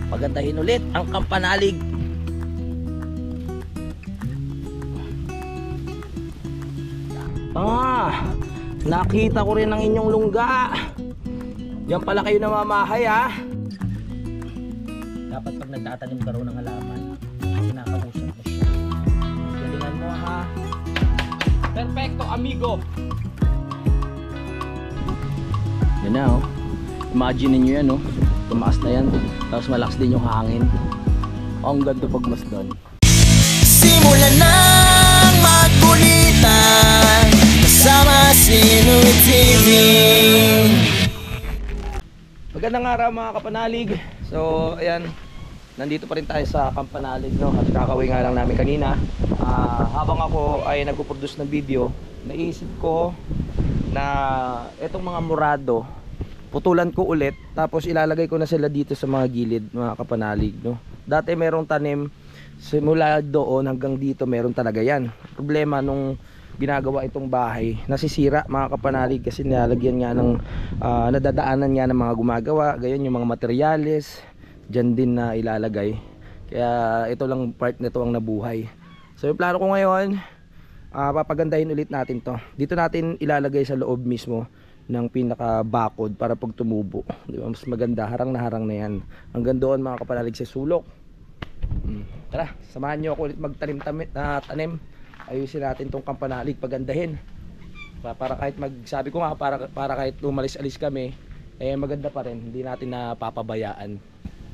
Pagandahin ulit ang kampanalig. Nakita ko rin ang inyong lungga. Diyan pala kayo namamahay ha. Dapat pag nagtatanim ka rin ng halaman, kinakausap mo siya. Galingan mo ha. Perfecto amigo. Yan na oh. Imagine niyo yan oh. Tumaas na yan. Tapos malakas din yung hangin. Ang ganda pag masdan. Simulan ng magkulitan kasama si Nuy TV. Magandang araw mga kapanalig. So ayan, nandito pa rin tayo sa Kampanalig no? At kakawin nga lang namin kanina. Habang ako ay nagpo-produce ng video, naisip ko na etong mga murado putulan ko ulit, tapos ilalagay ko na sila dito sa mga gilid mga kapanalig no? Dati merong tanim simula doon hanggang dito, meron talaga yan. Problema nung ginagawa itong bahay, nasisira mga kapanalig kasi nilalagyan nga ng nadadaanan nga ng mga gumagawa, gayon yung mga materyales dyan din na ilalagay. Kaya ito lang part nito ang nabuhay. So yung plano ko ngayon, papagandahin ulit natin to. Dito natin ilalagay sa loob mismo ng pinaka bakod para pag tumubo, di ba? Mas maganda, harang na yan. Hanggang doon mga kapanalig sa sulok. Tara, samahan nyo ako ulit tanim. Ayusin natin tong kampanalig, pagandahin. Para kahit sabi ko nga, para kahit umalis-alis kami, eh maganda pa rin, hindi natin napapabayaan.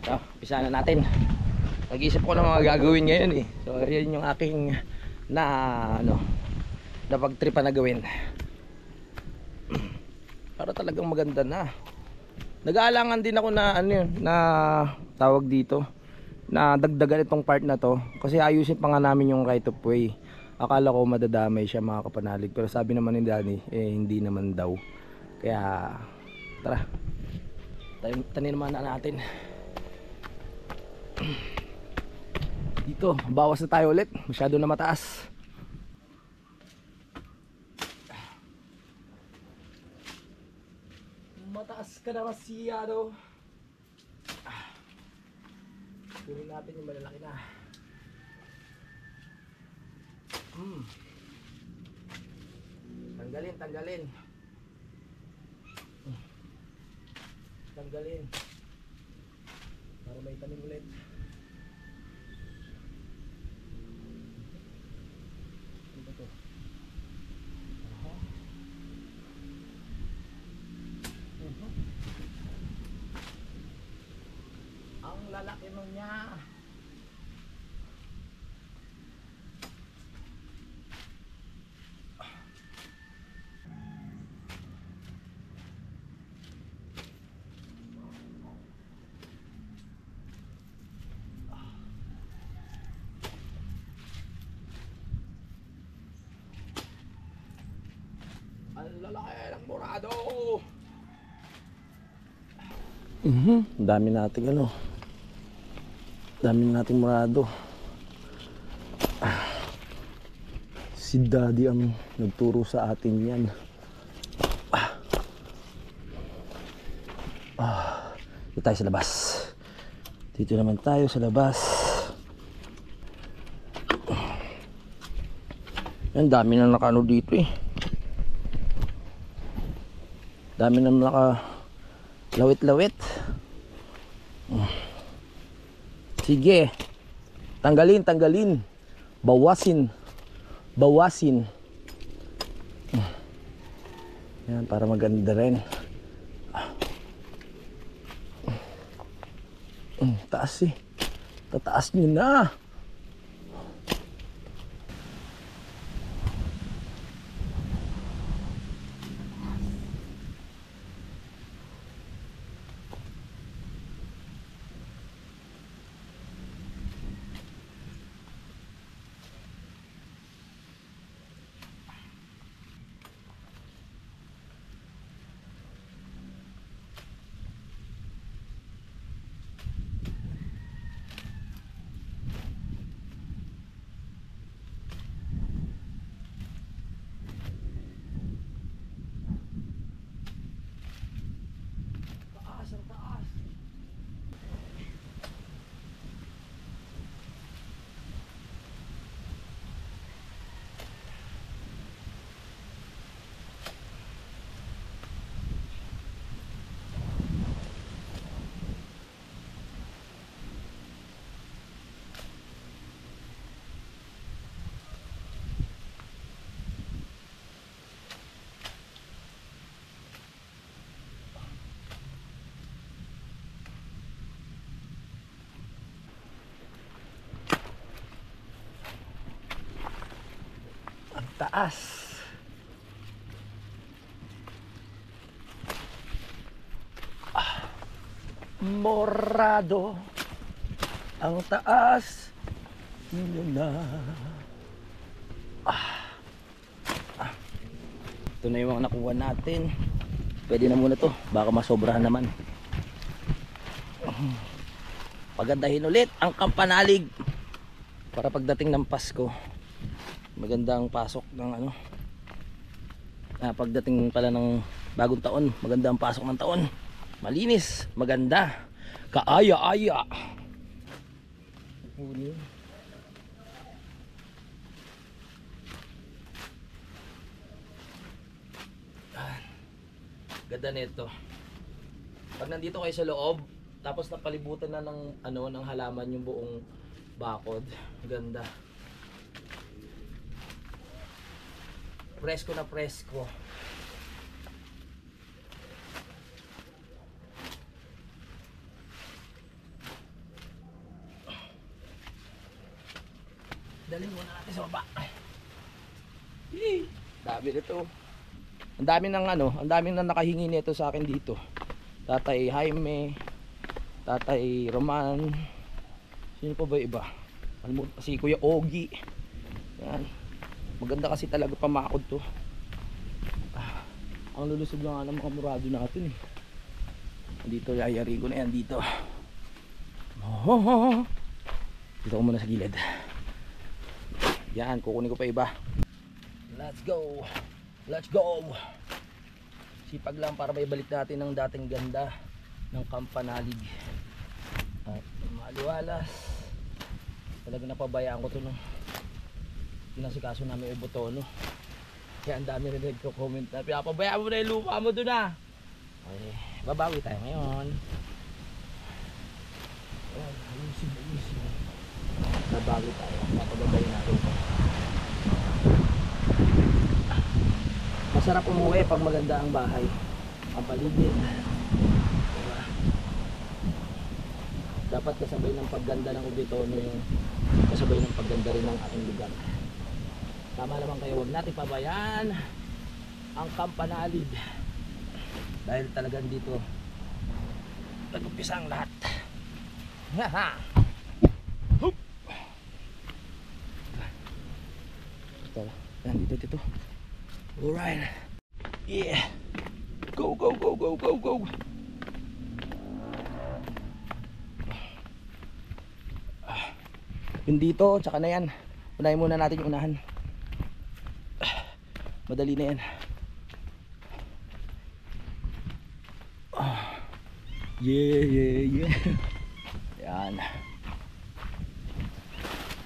So, umpisa na natin. Nag-iisip ko na mga gagawin ngayon eh. So, yun yung aking napagtripan na gawin. Para talagang maganda na. Nag-aalangan din ako na tawag dito, na dagdagan itong part na to kasi ayusin pa nga namin yung right of way. Akala ko madadamay siya mga kapanalig, pero sabi naman ni Danny hindi naman daw. Kaya tara, tanim naman na natin. Dito bawas na tayo ulit, masyado na mataas. Mataas ka na masyado. Kunin natin yung malalaki na. Tanggalin. Tanggalin. Para may tanim ulit. Ano ba to? Ang lalaki mo niya. Ang lalaki ng murado. Dami nating murado. Si Daddy ang nagturo sa atin yan. Dito tayo sa labas. Dito naman tayo sa labas. Yan, dami na nakaano dito eh. Dami na lawit-lawit. Sige. Tanggalin. Bawasin. Yan, para maganda rin. Taas eh. Tataas nyo na. taas. Morado ang taas nyo na. Ito na yung mga nakuha natin. Pwede na muna to, baka masobrahan naman. Pagandahin ulit ang Kampanalig para pagdating ng Pasko magandang pasok ng ano, pagdating pala ng bagong taon, magandang pasok ng taon, malinis, maganda, kaaya-aya. Ganda nito. Pag nandito kayo sa loob, tapos napalibutan na ng ano, ng halaman yung buong bakod, ganda. Presko na presko. Dalhin muna natin sa baba. Dami nito. Ang dami ng ano, ang dami nang nakahingi nito sa akin dito. Tatay Jaime, Tatay Roman. Sino pa ba iba? Si Kuya Ogie. Yan. Maganda kasi talaga pamakod to. Ang lulusog lang ng mga murado natin eh. Dito yayari ko na yan dito. Dito ko muna sa gilid. Yan, kukunin ko pa iba. Let's go. Let's go. Sipag lang para may balik natin ng dating ganda ng Kampanalig. At maliwalas. Talaga napabayaan ko to nung pinasikaso namin yung Botono. Kaya ang dami rin nagko-comment na pinapabayaan mo na yung lupa mo doon na. Okay, babawi tayo ngayon. Ayusin. Babawi tayo, papababayin natin. Masarap umuwi pag maganda ang bahay, ang paligid. Diba? Dapat kasabay ng pagganda ng Botono yung kasabay ng pagganda rin ng ating lugar. Tama naman kayo, huwag natin pabayaan ang Kampanalig dahil talagang dito nag-umpisa ang lahat. Hup! Yan, dito. Alright. Yeah. Go. Yun dito, tsaka na yan. Unahin muna natin yung unahan. Madali na yan. Yeah.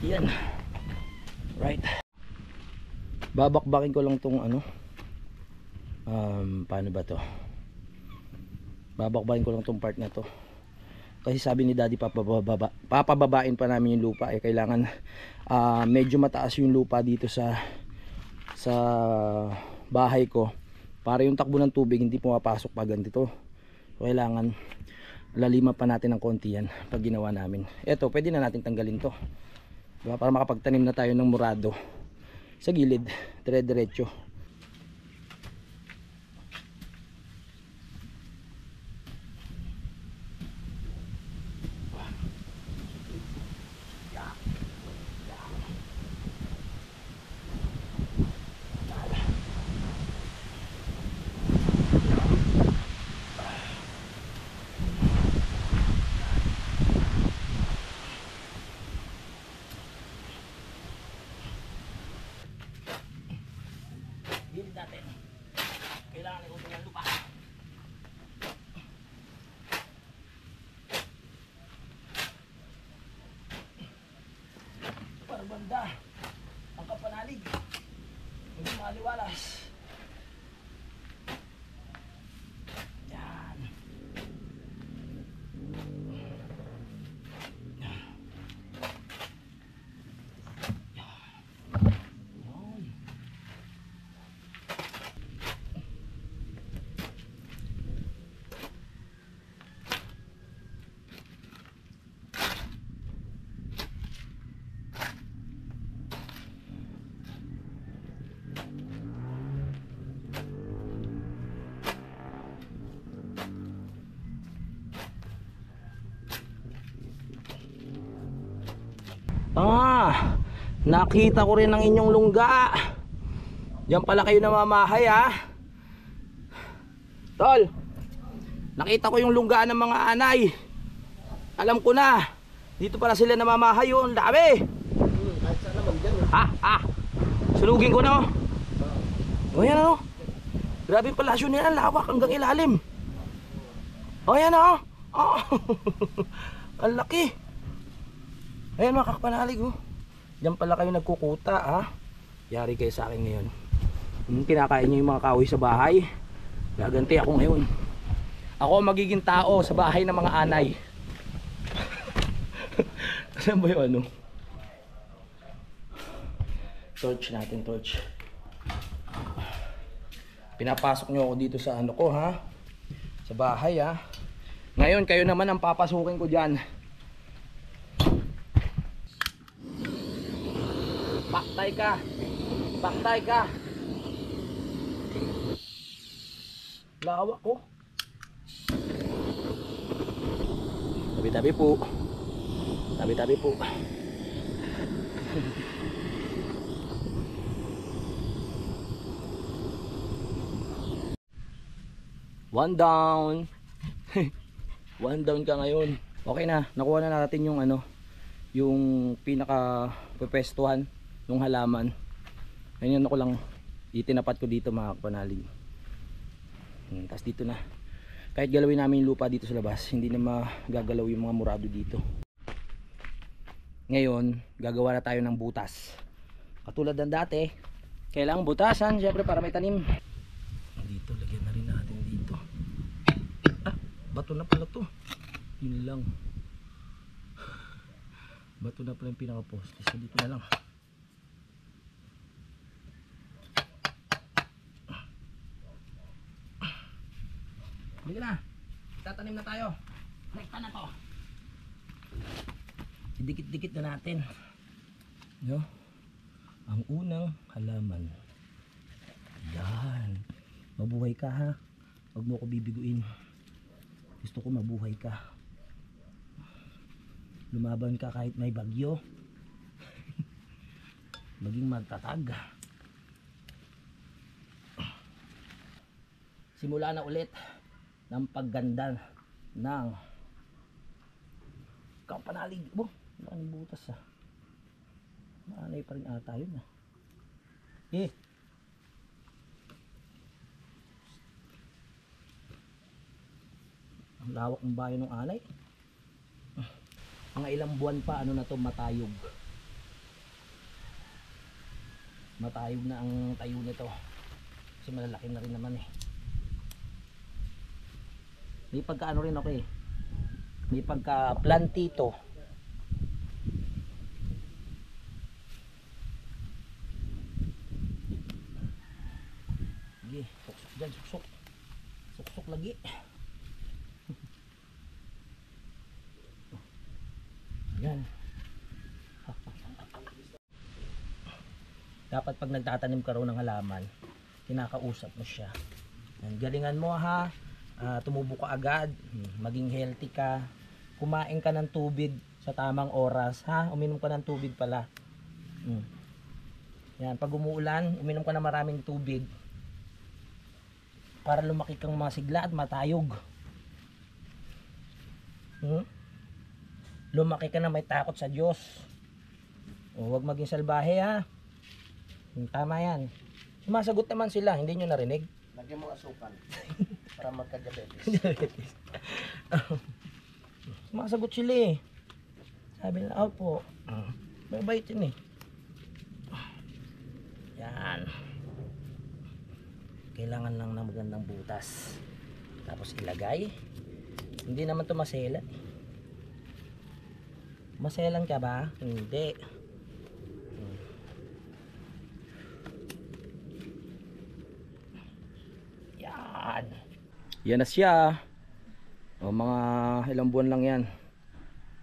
Yan. Right. Babakbakin ko lang tong ano. Paano ba to? Babakbakin ko lang tong part na to. Kasi sabi ni Daddy papababain pa namin yung lupa, kailangan medyo mataas yung lupa dito sa bahay ko para yung takbo ng tubig hindi pumapasok pa ganito. So, kailangan lalima pa natin ng konti yan pag ginawa namin. Eto, pwede na natin tanggalin to, diba? Para makapagtanim na tayo ng murado sa gilid, dire-diretso. Gilid natin. Kailangan ikutin ng lupa. Para banda ang Kampanalig. Hindi maliwalas. Yan. Nakita ko rin ang inyong lungga. Diyan pala kayo namamahay ha. Tol, nakita ko yung lungga ng mga anay. Alam ko na, dito pala sila namamahay yun. Dami. Kahit saan naman dyan. Sunugin ko na oh. Yan oh. Grabe yung palasyo nila, lawak hanggang ilalim. Yan oh. Ang laki. Ayan mga kapanalig oh. Diyan pala kayo nagkukuta ha. Yari kayo sa akin ngayon. Kinakain nyo yung mga kahoy sa bahay. Gaganti ako ngayon. Ako magiging tao sa bahay ng mga anay. Saan ba yung ano? Torch natin, torch. Pinapasok nyo ako dito sa ano ko ha. Sa bahay ha. Ngayon kayo naman ang papasukin ko dyan. Paktay ka. Paktay ka. Lawak ko. Tabi-tabi po. Tabi-tabi po. One down. One down ka ngayon. Okay na, nakuha na natin yung ano, yung pinaka pwestuhan ng halaman. Ngayon ako lang itinapat ko dito mga kapanalig. Tapos dito na. Kahit galawin namin yung lupa dito sa labas, hindi na magagalaw yung mga murado dito. Ngayon, gagawa na tayo ng butas. Katulad ng dati, kailangang butasan, syempre para may tanim. Dito, lagyan na rin natin dito. Bato na pala to. Yun lang. Bato na pala yung pinaka-poste. So dito na lang. Halika na. Tatanim na tayo. Rekta na to. Idikit-dikit na natin. No? Ang unang halaman. Yan. Mabuhay ka ha. Huwag mo ko bibiguin. Gusto ko mabuhay ka. Lumaban ka kahit may bagyo. Maging magtatag. Simula na ulit ng pagganda ng kapanalig. Maraming butas ah. Maanay pa rin ata yun ah. Ang lawak ng bayan ng anay. Mga ilang buwan pa ano na to, matayog. Matayog na ang tayo nito. Kasi malalaki na rin naman eh. May pagka ano rin ako eh. May pagka plantito. Sige, suksok dyan, suksok. Suksok lagi. Yan. Dapat pag nagtatanim ka raw ng halaman, kinakausap mo siya. Yan, galingan mo ha. Tumubo ka agad, maging healthy ka, kumain ka ng tubig sa tamang oras ha, uminom ka ng tubig pala. Yan, pag umuulan, uminom ka ng maraming tubig para lumaki kang masigla at matayog. Lumaki ka na may takot sa Diyos. Huwag maging salbahe ha. Tama yan. Sumasagot naman sila, hindi nyo narinig? Lagyan mo asukal para magka-diabetes. Sumasagot sila eh. Sabi nila, opo. Mabait yun eh. Yan. Kailangan lang ng magandang butas. Tapos ilagay. Hindi naman ito maselan. Maselan ka ba? Hindi. Yan. Yan na siya. O, mga ilang buwan lang yan.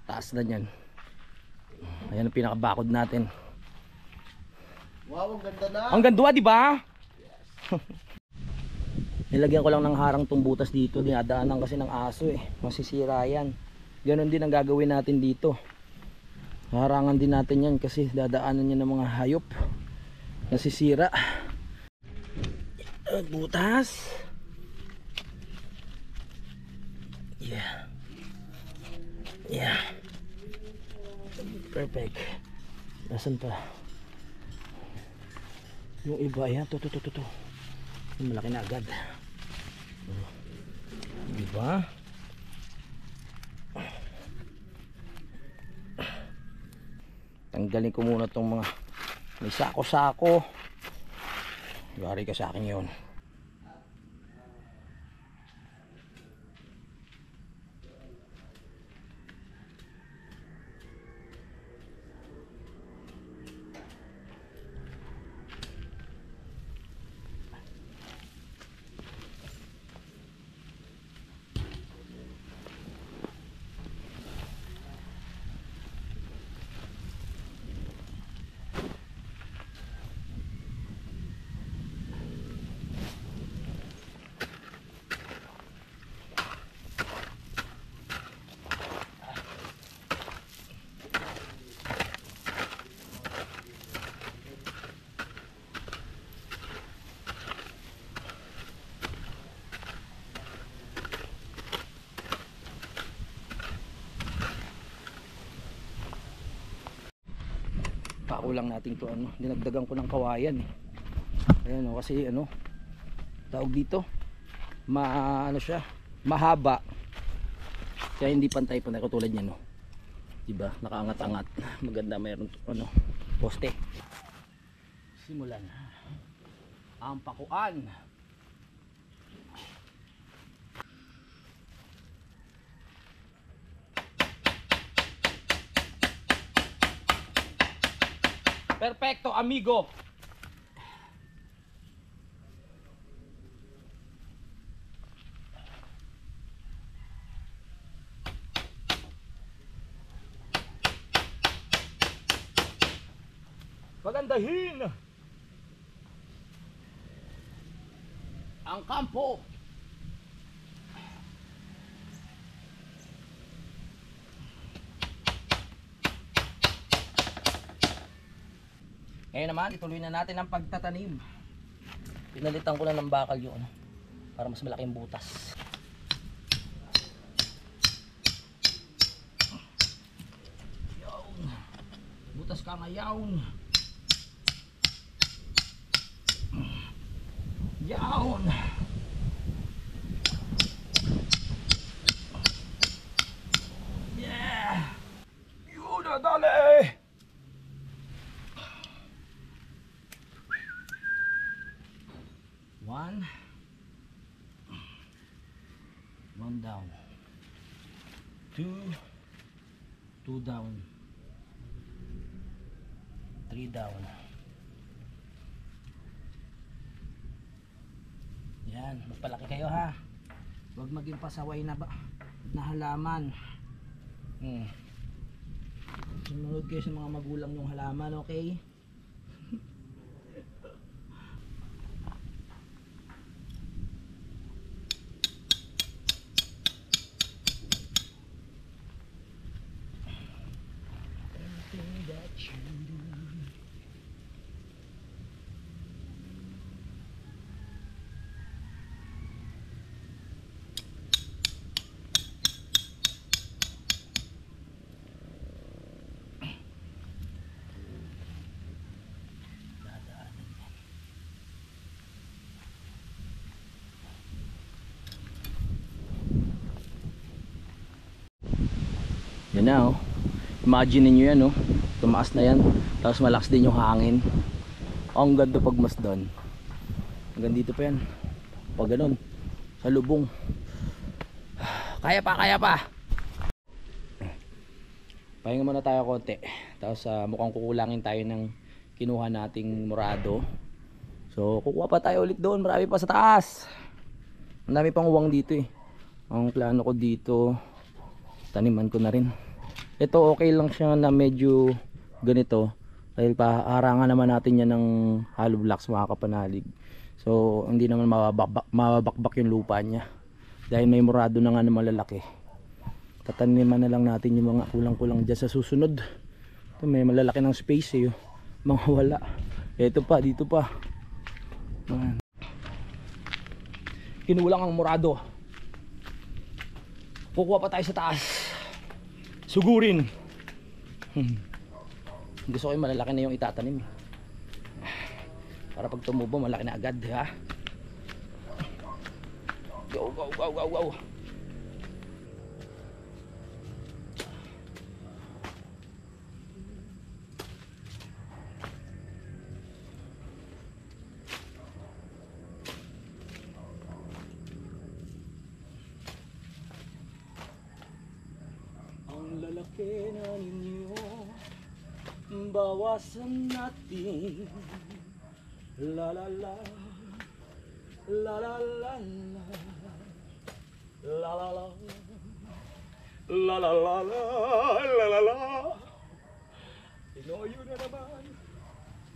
Taas na yan. Ayan ang pinakabakod natin. Wow, ang ganda na. Ang ganda, di ba? Yes. Nilagyan ko lang ng harang tong butas dito. Dinadaanan kasi ng aso eh. Masisira yan. Ganon din ang gagawin natin dito. harangan din natin yan kasi dadaanan niya ng mga hayop, nasisira. Butas. Yeah. Yeah. Perfect. Nasaan pa? Yung iba, ayan, to. Yung malaki na agad. Diba? Tanggalin ko muna tong mga may sako-sako. Yari ka sa akin yun. Pakulang natin to, ano, dinagdagan ko ng kawayan eh. Ayan o, kasi ano tawag dito, ano siya, mahaba, kaya hindi pantay-pantay katulad niya, no, diba, nakaangat-angat. Maganda, mayroon ano, poste. Simulan ang pakuan. Perfecto, amigo. Pagandahin ang kampo. Ngayon naman, ituloy na natin ang pagtatanim. Pinalitan ko na ng bakal yun para mas malaking butas. Yawn. Butas ka nga, yawn. Yawn. Yeah. Yun na, dali. One down, two down, 3 down. Yan, magpalaki kayo ha, huwag maging pasaway na halaman. Sumunod kayo sa mga magulang yung halaman, okay? Yan na oh. Imagine niyo yan oh. Tumaas na yan. Tapos malakas din yung hangin. Ang ganda pag masdan. Hanggang dito pa yan. Pag ganun. Sa lubong. Kaya pa. Pahinga muna tayo konti. Tapos mukhang kukulangin tayo ng kinuha nating murado. So kukuha pa tayo ulit doon. Marami pa sa taas. Ang dami pang uwang dito eh. Ang plano ko dito, taniman ko na rin. Ito okay lang siya na medyo ganito dahil paharangan naman natin yan ng hollow blocks, mga kapanalig. So hindi naman mababakbak yung lupa niya dahil may murado na nga na malalaki. Tataniman na lang natin yung mga kulang-kulang dyan sa susunod Ito may malalaki ng space eh. Oh. Mga wala. Ito pa, dito pa. Ayan. Kinulang ang murado. Kukuha pa tayo sa taas. Sugurin. Gusto ko yung malalaki na yung itatanim eh. Para pag tumubo malaki na agad ha. Go go go go go. Ang lalaki na ninyo, bawasan natin. La la la, la la la la, la la la, la la la la, la la la. Inoyo na naman,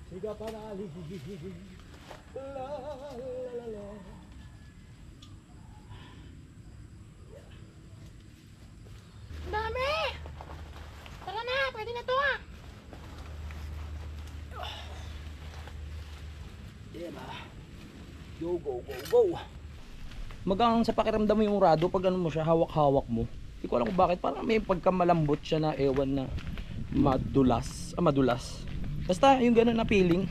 siga panali. La la la la. Dami! Tara na, pwede na to ah! Diba? Go go go go. Magang sa pakiramdam mo yung rado pag ano mo siya, hawak-hawak mo. Hindi ko alam kung bakit, parang may pagkamalambot siya na ewan na madulas. Madulas. Basta yung gano'n na feeling.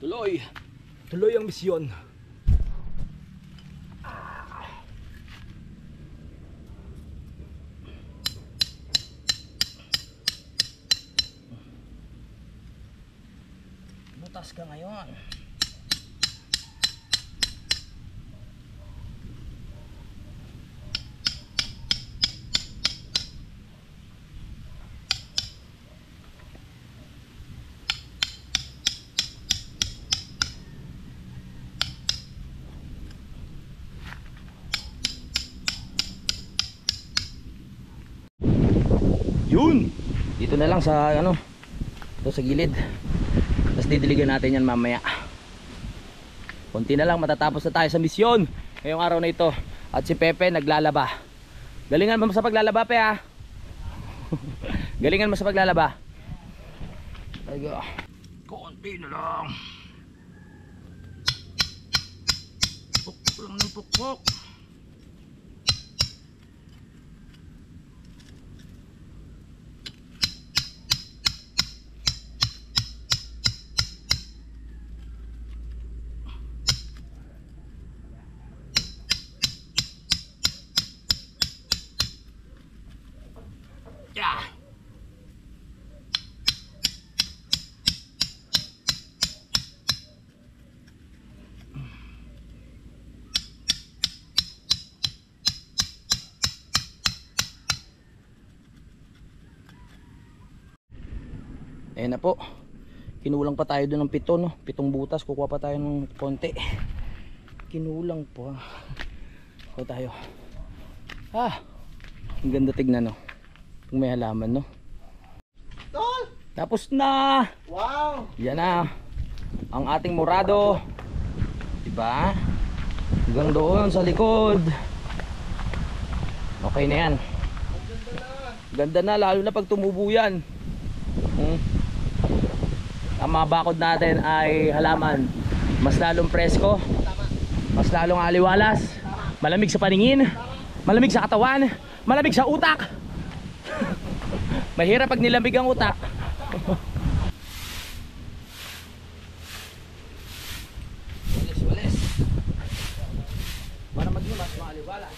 Tuloy. Tuloy ang misyon. Butas ka ngayon. Yun. Dito na lang sa ano, ito sa gilid. Tapos didiligan natin yan mamaya. Konti na lang matatapos na tayo sa misyon ngayong araw na ito. At si Pepe naglalaba. Galingan mo sa paglalaba, Pe ha. Galingan mo sa paglalaba. Aygo. Konti na lang. Pukpok lang ng pukpok. Yeah. Ayan na po. Kinulang pa tayo doon ng 7 no? 7 butas. Kukuha pa tayo ng konti. Kinulang pa. Kuha tayo. Ah, ang ganda tignan no. Kung may halaman no. Tol! Tapos na. Wow! Yan na ang ating murado. Diba? Hanggang doon sa likod. Okay na yan. Ganda na lalo na pag tumubo yan. Ang mga bakod natin ay halaman. Mas lalong presko. Mas lalong aliwalas. Malamig sa paningin. Malamig sa katawan. Malamig sa utak. Mahirap pag nilamig ang utak. Walis. Para maglumas, maaliwalas.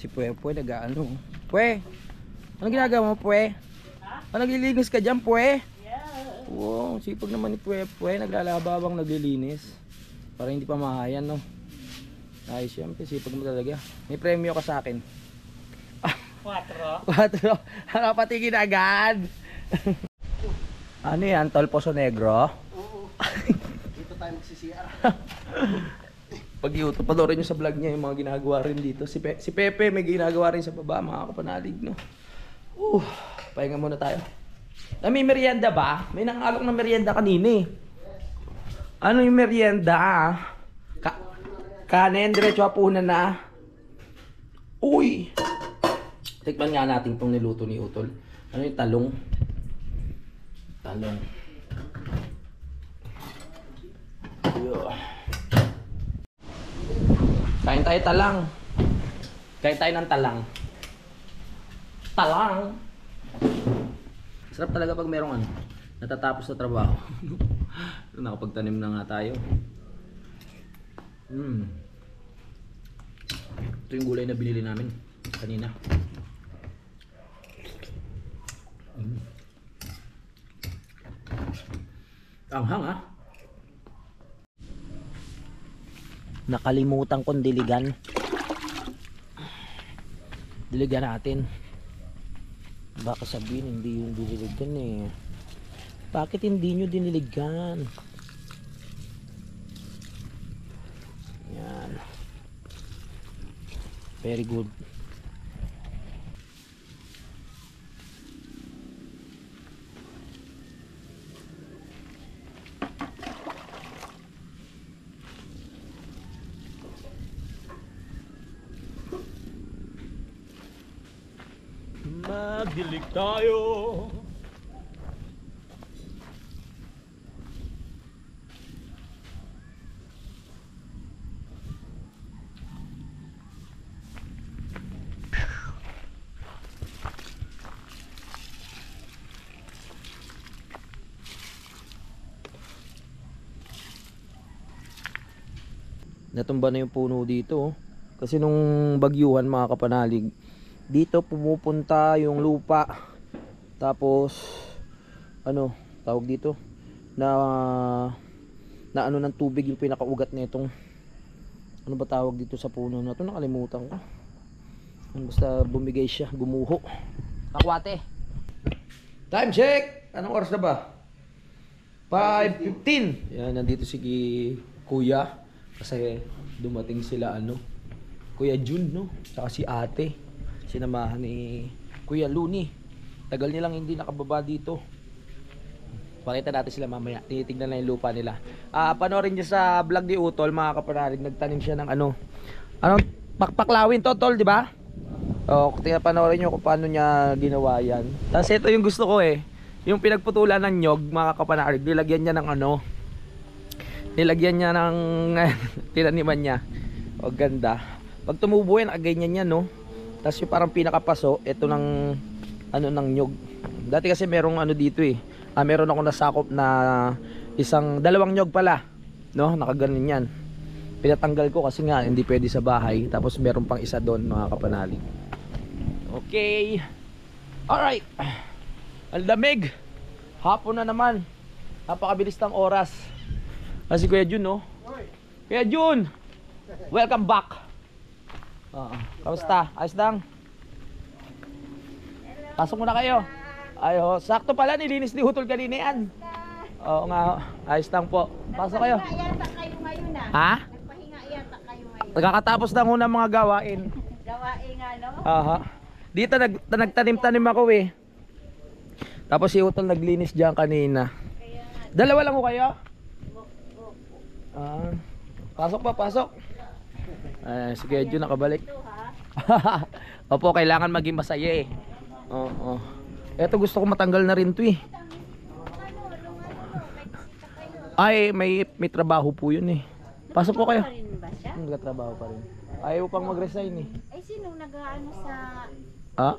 Si Pue nag-ano. Pue, anong ginagawa mo, Pue? Anong naglilinis ka dyan, Pue? Wow, sipag naman ni Pwepwe. Naglalababang naglilinis. Para hindi pa mahayan, no? Ay, syempre, sipag mo talaga. May premyo ka sa akin. 4. 4. Nakapatigin agad. Ano yan? Tol Poso Negro? Oo. Dito tayo magsisiyar. Pag YouTube, panoorin nyo sa vlog niya yung mga ginagawa rin dito. Si Pepe may ginagawa rin sa baba, mga kapanalig, no? Pahinga muna tayo. May merienda ba? May nangalok ng merienda kanina eh. Ano yung merienda? Kanin, diretso hapunan na. Uy! Tikman nga natin itong niluto ni Utol. Ano yung talong? Talong. Kain tayo talang. Kain tayo ng talang. Talang! Sarap talaga pag merong natatapos na trabaho. Nakapagtanim na nga tayo. Ito yung gulay na binili namin kanina. Anghang ha? Nakalimutan kong diligan. Diligan natin. Baka sabihin hindi yung diniligan eh. Bakit hindi nyo diniligan? Yan. Very good. Magdilig tayo. Natumba na yung puno dito, oh. Kasi nung bagyuhan, mga kapanalig, dito pumupunta yung lupa. Tapos ano tawag dito na ano ng tubig yung pinakaugat nitong ano ba tawag dito sa puno na to, nakalimutan ko. Basta bumigay siya, gumuho. Kakwate. Time check. Anong oras na ba? 5:15. Yan, nandito si Kuya kasi dumating sila Kuya Jun, no? Saka si Ate. Sinamahan ni Kuya Luni. Tagal nilang hindi nakababa dito. Pakita natin sila mamaya. Tinitignan na yung lupa nila. Panoorin niyo sa vlog ni Utol, mga kapanalig. Nagtanim siya ng pakpaklawin to, Tol, di ba? O, panoorin niyo kung paano niya ginawa yan. Tapos ito yung gusto ko eh. Yung pinagputulan ng nyog, mga kapanalig. Nilagyan niya ng nilagyan niya ng tinaniman niya. O, ganda. Pag tumubo yan, ganyan yan, no? Tapos yung parang pinakapaso, ito ng ng nyog. Dati kasi merong dito eh. Meron ako nasakop na dalawang nyog pala, no? Nakaganon yan. Pinatanggal ko kasi nga hindi pwede sa bahay. Tapos meron pang isa doon, mga kapanalig. Okay. Alright. Ang lamig. Hapon na naman. Napakabilis ng oras. Kasi Kuya Jun, no? Kuya Jun, welcome back. Kamusta? Ayos lang? Pasok muna kayo. Ayo, sakto pala nilinis ni Utol kanina yan. Oo nga, ayos lang po. Pasok kayo. Nagpahinga yata kayo ngayon Ha? Nagpahinga yata kayo ngayon. Nagkakatapos lang ng mga gawain. Gawain nga, no? Aha. Dito nagtanim-tanim ako eh. Tapos si Utol naglinis diyan kanina. Dalawa lang ko kayo? Pasok pa, pasok. Si Kuya Jun nakabalik. Opo, kailangan maging masaya eh. Oo. Eto gusto ko matanggal na rin to eh. Ay, may trabaho po yun eh. Pasok po kayo. Nagtatrabaho pa rin. Ayaw pang mag-resign eh. Ay, sinong nag-ano sa...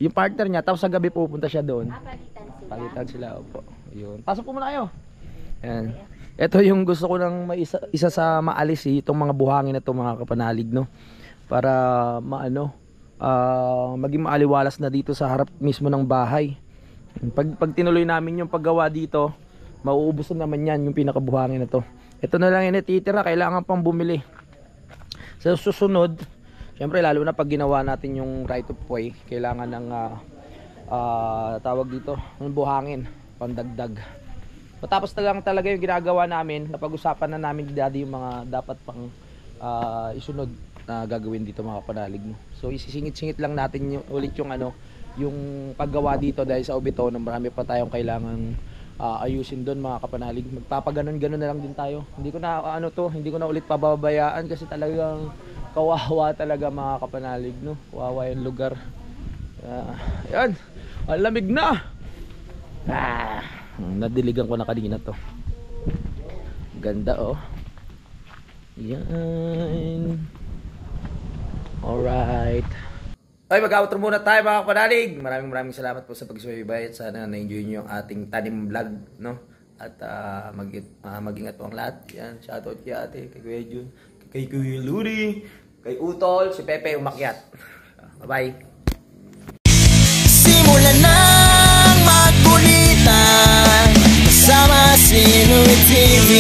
Yung partner niya, tapos sa gabi pupunta siya doon. Palitan sila? Palitan sila, opo. Yun. Pasok po muna kayo. Ayan. Ito yung gusto ko nang isa sa maalis eh, itong mga buhangin na ito, mga kapanalig, no? Para maging maaliwalas na dito sa harap mismo ng bahay. Pag tinuloy namin yung paggawa dito, mauubos na naman yan yung pinakabuhangin na to. Ito na lang yung natitira, kailangan pang bumili. Sa susunod, syempre lalo na pag ginawa natin yung right of way, kailangan ng tawag dito, ng buhangin, pandagdag. Matapos na lang talaga yung ginagawa namin, napag-usapan na namin daddy yung mga dapat pang isunod na gagawin dito mga kapanalig, no? So isisingit-singit lang natin ulit yung yung paggawa dito dahil sa Obitono, marami pa tayong kailangan ayusin doon mga kapanalig. Magpapaganon-ganon na lang din tayo. Hindi ko na hindi ko na ulit pababayaan kasi talagang kawawa talaga mga kapanalig, no? Kawawa yung lugar. Yan, ang lamig na. Nadiligan ko na kanina to. Ganda oh. Yan. Alright. Ay, mag-outro muna tayo mga kapanalig. Maraming salamat po sa pagsubaybay at sana na-enjoy nyo yung ating tanim vlog, no? At mag-ingat po ang lahat. Yan, shoutout kay ate, kay Kuya Jun, kay Kuya Luri, kay Utol, si Pepe umakyat. Bye-bye. Simulan ng magkulitan kasama si Inuit TV.